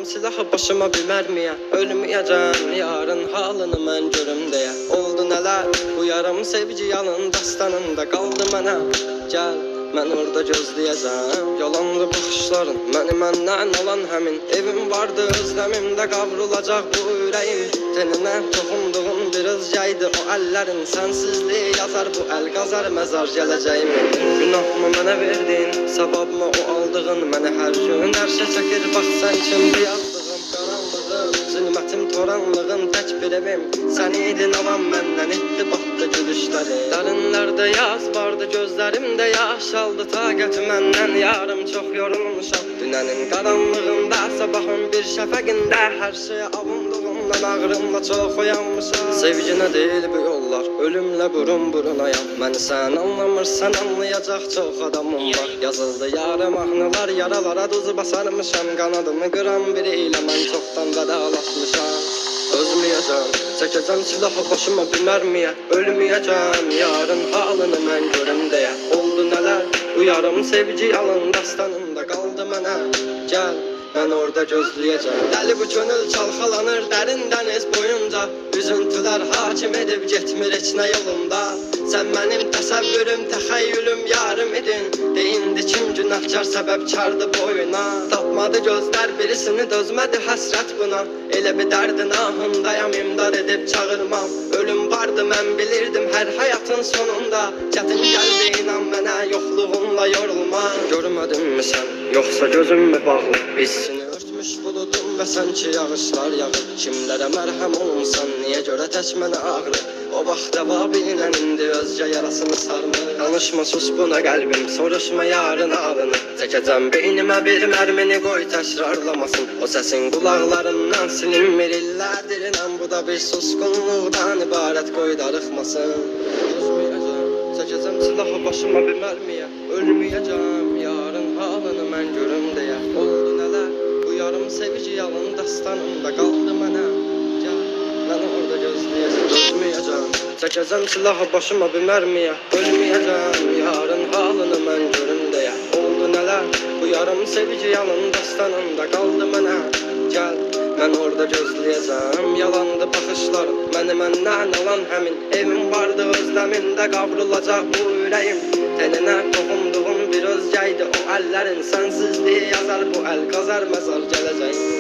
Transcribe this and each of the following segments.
Silahı başıma bir mermiye, ölmeyeceğim yarın halını mən görüm deyə. Oldu neler bu yarım sevgi yalın dastanında kaldı mənə. Gel mən orada gözləyəcəm, yalandı baxışların məni məndən alan həmin. Evim vardı özləmimdə qavrulacaq bu ürəyim. Teninə toxunduğun bir özgəydi o əllərin. Sənsizliyi yazar bu əl qazar məzar gələcəyimin. Günahımı mənə verdin, savabımı o aldığın. Mənə hər gün ərşə çəkir bax sən kimdi yazdığım. Qaranlığım, zülmətim, toranlığın tək bir evim. Sən idin alan məndən etdi batdı gülüşləri. Dərinlərdə yaz vardı gözlərimdə yaş aldı taqəti məndən. Yarım çox yorulmuşam dünənin qaranlığında, sabahın bir şəfəqində hər şey avundluğumdan ağrımla çox oyanmışam. Sevginə deyil bu yollar, ölümlə burun burunayam. Məni sən anlamırsan anlayacaq çox adamım var. Yazıldı yara mahnılar, yaralara duz basarmışam. Qanadımı qıran biri ilə mən çoxdan vedalaşmışam. Özməyəcəm, çəkəcəm silahı başıma bir mərmiyə. Ölməyəcəm, yarın halını mən görüm deyə. Oldu nələr, bu yarım sevgi yalın dastanında qaldı mənə. Gəl, mən orada gözləyəcəm. Dəli bu könül çalxalanır dərin dəniz boyunca. Üzüntülər hakim edib getmir heç nə yolunda. Sən mənim təsəvvürüm, təxəyyülüm, yarım idin. Deyindi kim günahkar səbəbkardı boyuna. Tapmadı gözlər birisini, dözmədi həsrət buna. Elə bir dərdin ahındayam, imdad edib çağırmam. Ölüm vardı mən bilirdim hər həyatın sonunda. Çətin gəldi inan mənə, yoxluğunla yorulma. Görmədinmi sən, yoxsa gözüm mü bağlı? Hissini örtmüş buludum və sanki yağışlar yağır. Kimlərə mərhəm olmuşsan, niyə görə tək mənə ağrı? O vaxt cavabıyla indi özgə yarasını sarmır. Danışma sus buna qəlbim, soruşma yarın ağrını. Çəkəcəm beynimə bir mərmini, qoy təkrarlamasın. O səsin qulaqlarından silinmir illərdir inan. Bu da bir susqunluqdan ibarət, qoy darıxmasın. Özməyəcəm, çəkəcəm silahı başıma bir mərmiyə. Ölməyəcəm, yarın halını mən görüm deyə. Oldu nələr, bu yarım sevgi yalın dastanında qaldı mənə. Gəl, mən orada gözləyəcəm. Özməyəcəm, çəkəcəm silahı başıma bir mərmiyə. Ölməyəcəm, yarın halını mən görüm deyə. Oldu nələr, bu yarım sevgi yalın dastanında qaldı mənə. Gəl, mən orada gözləyəcəm. Yalandı baxışlarım, məni məndən alan həmin. Evim vardı özləmimdə qavrulacaq bu ürəyim. Teninə toxunduğum bir özgəydi o əllərin. Sənsizliyi yazar bu əl qazar məzar gələcəyimin.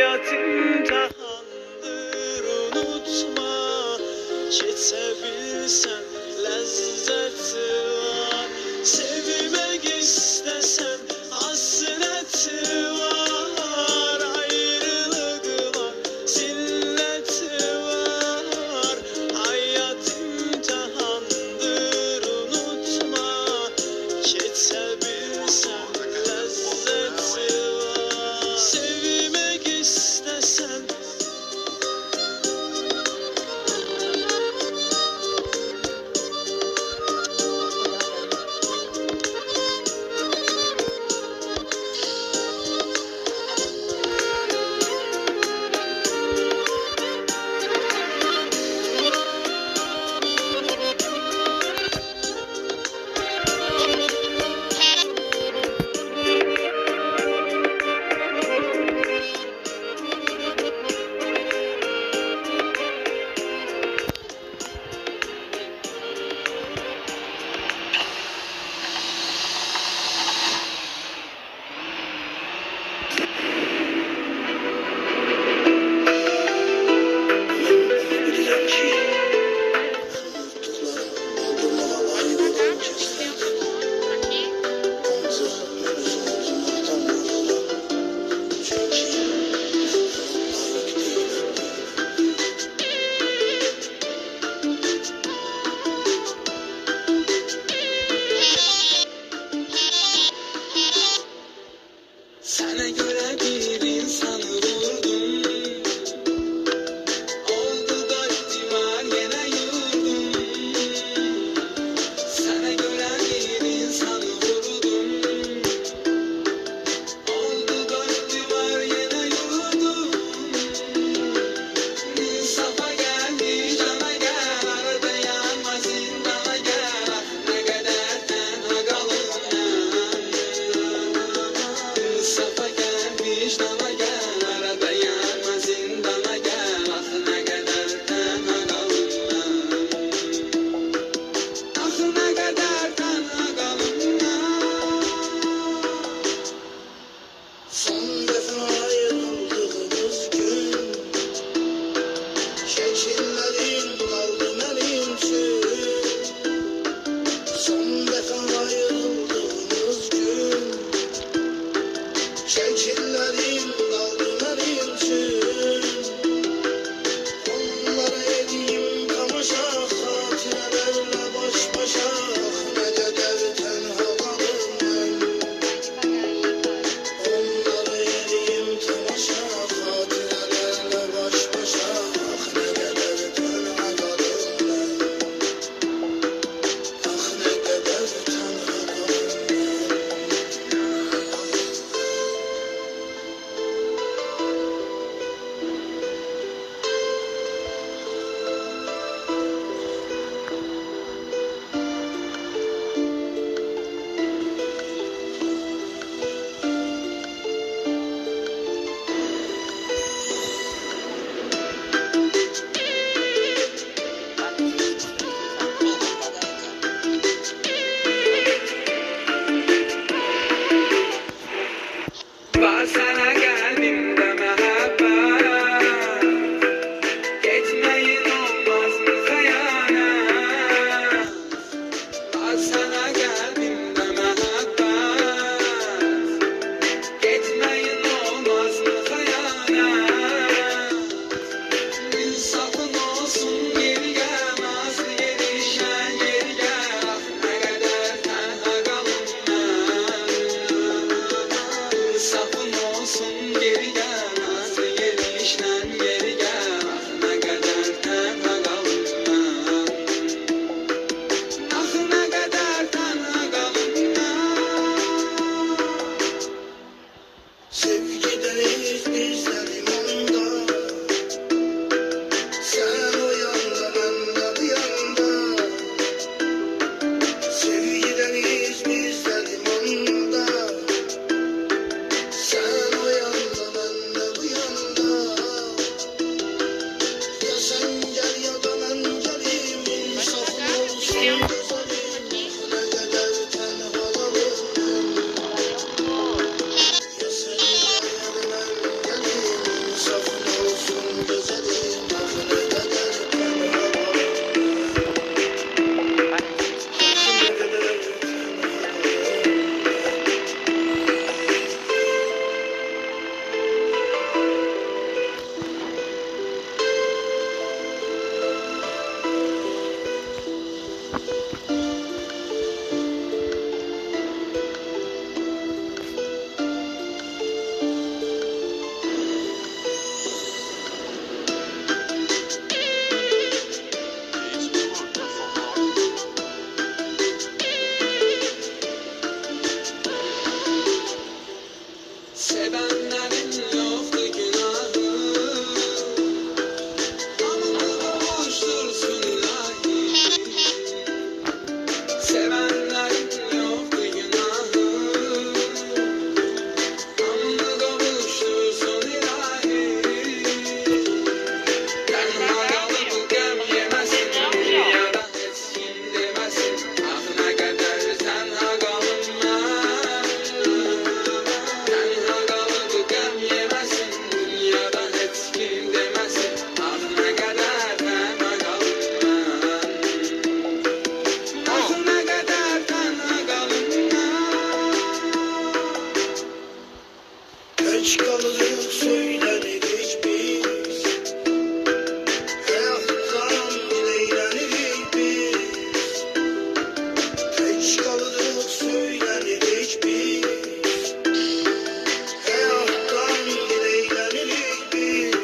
Hayat imtihandır unutma, geçebilsen lezzeti var. Sevmek istesen hasreti var, ayrılık var, zilleti var. Hayat imtihandır unutma, geçebilsen lezzeti var. Sevmek istesen sana göre bir insanı vurdum. Oldu dört divar yine yurdum. Sana göre bir insanı vurdum. Oldu dört divar yine yurdum. İnsafa geldi cana gel, arada yanma zindana gel. Ne kadar tenha kalırım. İnsafa gelmiş dana gel, arada yanma zindana gel. Ah ne kadar tenha kalırım. Ah ne kadar tenha kalırım. Son defa ayrıldığımız gün şekillerin kaldı benim için. Son defa ayrıldığımız gün şekillerin kaldı benim için. Onlara edeyim kamaşa, haticelerle baş başa. Ne kadar tenha kalırım ben. Onlara edeyim tamaşa, haticelerle baş başa. Ne kadar tenha kalırım ben. Ah ne kadar tenha kalırım ben. Var sana geldim deme haber. Geçmeyin olmaz mı hayalet. Var sana geldim deme haber. Geçmeyin olmaz mı hayalet. İnsafın olsun geri gelmez, gelişen geri gel. Ah ne kadar tenha kalırım ben. İnsafın olsun geri gelmez, gelişen geri gel. Ah ne kadar tenha kalırım ben. Ah ne kadar tenha kalırım ben. Sevgideniz bizler imanda. Sen o yanda ben de bu yanda. Sevgideniz bizler imanda. Sen o yanda ben de bu yanda. kalırıq söylənirik biz. Həyatdan diləylənirik biz. Tək kalırıq söylənirik biz. Həyatdan diləylənirik biz.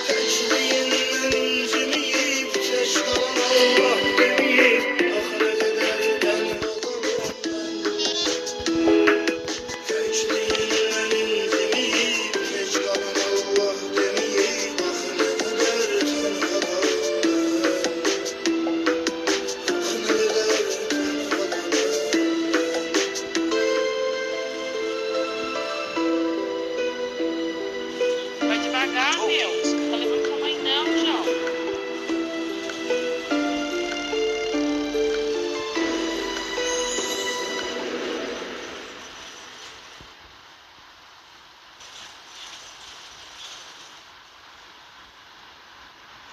Təkliyindən inciməyib, tək qalan Allah deməyib. Axı nə qədər tənhalım mən. Təkliyindən inciməyib, tək qalan Allah deməyib. Axı nə qədər tənhalım mən. Axı nə qədər tənhalım mən. Vai devagar, meu. Tá levando calma aí não, João.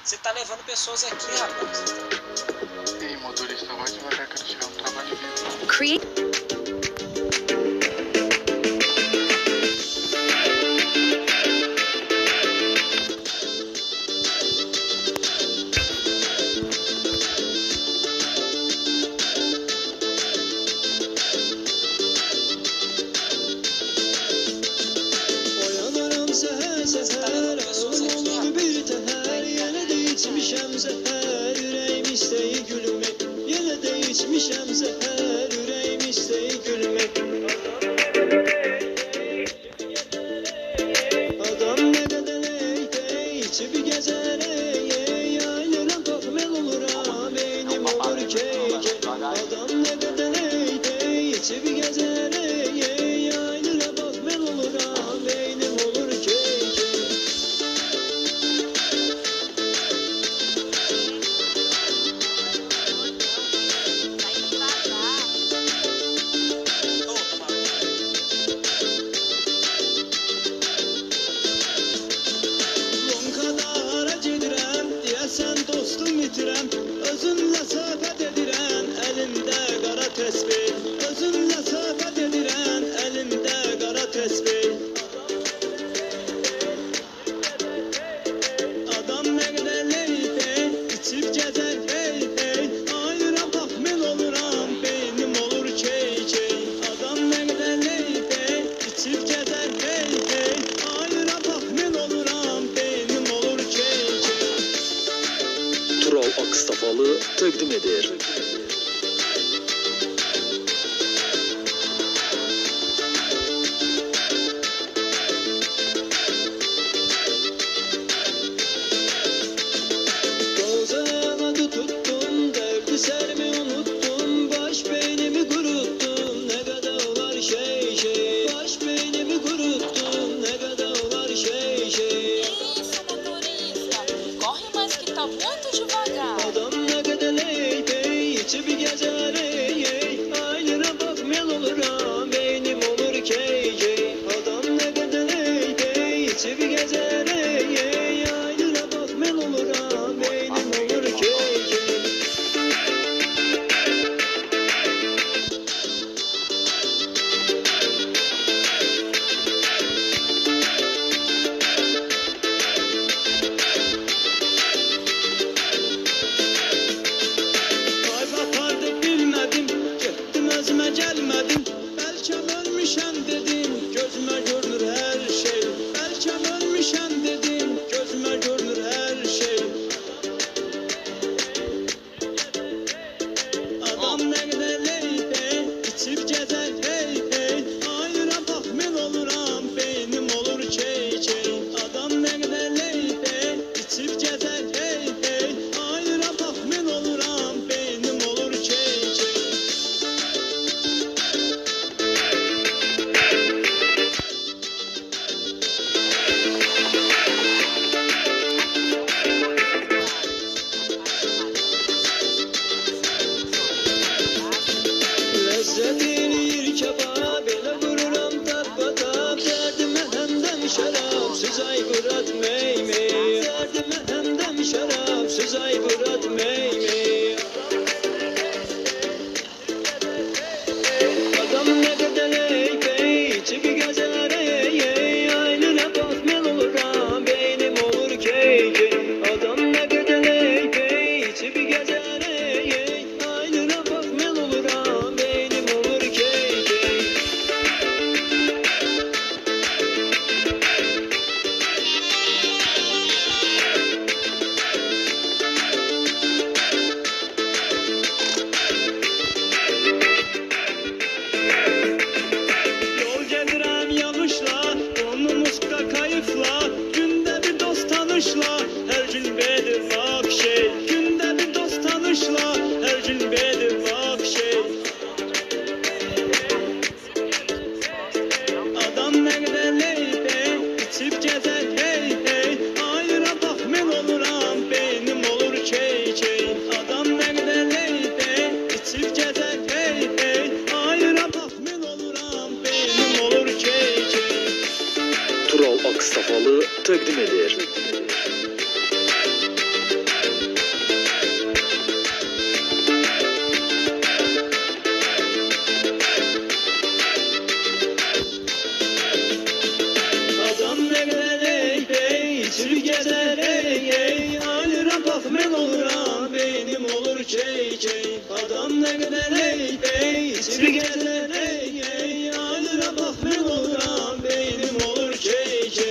Você tá levando pessoas aqui, rapaz. Ei, motorista, vai devagar que eu tiver um trabalho de vida. Create. Oyanıram seher seher, ağlamam bir teher. Yine de içmişem seher, yüreğim isteği gülmek. Yine de içmişem seher, yüreğim isteği gülmek. Adam ne kadar ey, içip gezer ey. Yaylıram kahmel olur ha, beynim olur key. Adam ne kadar ey, içip gezer ey. Yaylıram kahmel olur ha, beynim olur key. Long kadar acıdıran, diyesen dostum bitirem. Özünle sohbet ediren, elinde kara tesbih. Özünle sohbet ediren, elinde kara tesbih. Adam ne kadar leyte, içip gezer hey hey. Ayıram bakmel oluram, beynim olur key key. Adam ne kadar leyte, içip gezer hey hey. Ayıram bakmel oluram, beynim olur key key. Tural Akstafalı təqdim edir. Kozaladı tuttum, derdi sermi unuttum. Baş beynimi kuruttum, ne kadar var şey şey. Baş beynimi kuruttum, ne kadar var şey şey. Isso, motorista. Corre mais que tá muito devagar. Adam ne kadar ey bey, içip gezer ey ey. Aylıra bakmel olur ha, beynim olur key key. Adam ne kadar ey bey, içip gezer ey ey. Aylıra bakmel olur ha, beynim olur key key. Kalp apardı bilmedim, gittim özüme gelmedim. Belki ölmüşem dedim, gözüme görünür her şey. Belki ölmüşem dedim, gözüme görünür her şey. Adam ne kadar leyte, içip gezer hey hey. Ayıram bakmel oluram, beynim olur key key. Adam ne kadar leyte, içip gezer hey hey. Ayıram bakmel oluram, beynim olur key key. Lezzetini yer kebap, ele vururam tap tap. Derdime hemdem şarap, söz ay burat mey mey. Derdime hemdem şarap, söz ay burat mey mey. Adam ne kadar ey bey, içip gezer ey Akstafalı təqdim edir. Adam ne kadar ey, sürgezer ey, alira bak ben oluram, benim olur key. Adam ne kadar ey, sürgezer ey, alira bak ben oluram, benim olur key.